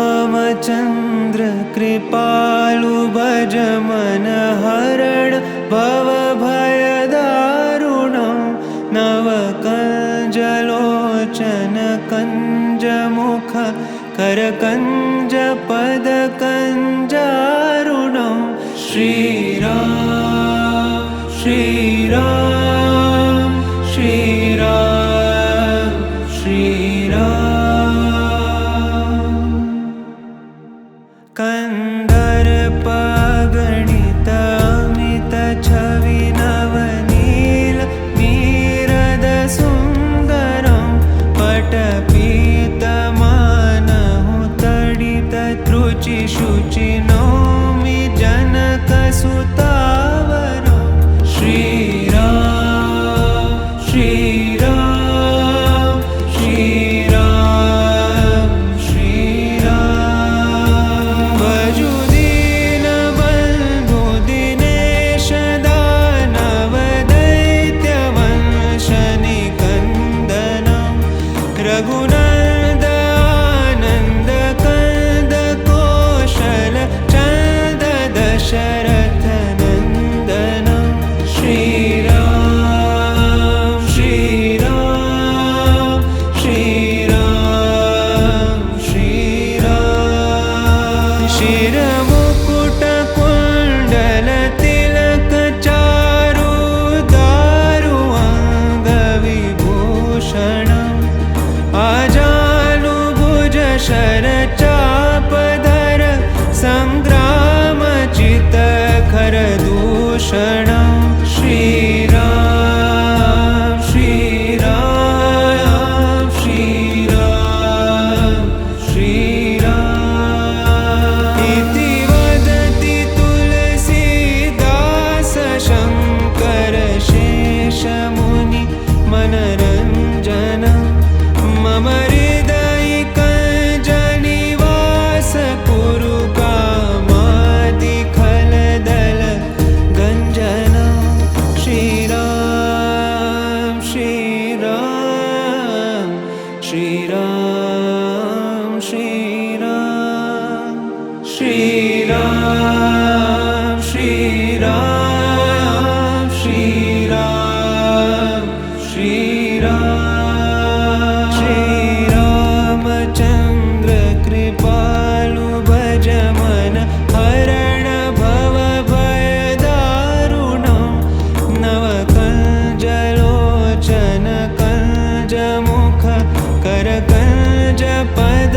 श्रीरामचन्द्र कृपालु भज मन हरण भवभयदारुणं नवकञ्जलोचन कञ्जमुख करकञ्ज पदकञ्जारुणं श्रीराम श्रीराम श्रीराम श्रीराम कन्दर्पगणित अमित छवि नवनील नीरद सुन्दरं पटपीतमानहु तडित त्रुचि शुचि नौमि जनकसुतावरं श्रीराम श्रीराम श्रीराम श्रीराम भजु दीनबन्धु दिनेश दानव दैत्यवंशनिकन्दनं रघुनन्द आनन्द कंद कौशल चन्द दशरथ नन्दनं श्रीराम श्रीराम श्रीराम श्रीराम शिरमुकुट कुण्डल तिलक चारु दारु अङ्गविभूषणम् आजानुभुज शरचापधर सङ्ग्रामचित्तखर दूषणं श्रीराम श्रीराम श्रीराम श्रीराम इति वदति तुलसीदास शङ्कर शेषमुनि मनरञ्जनं मम हृदयिकञ्जनिवास कुरु कामादिखलदल गञ्जनं श्रीराम श्रीराम श्रीराम श्रीराम श्रीराम श्रीराम श्रीराम श्रीराम श्रीरामचन्द्र कृपालु भज मन हरण भवभयदारुणं नवकञ्जलोचन कञ्जमुख करकञ्ज पद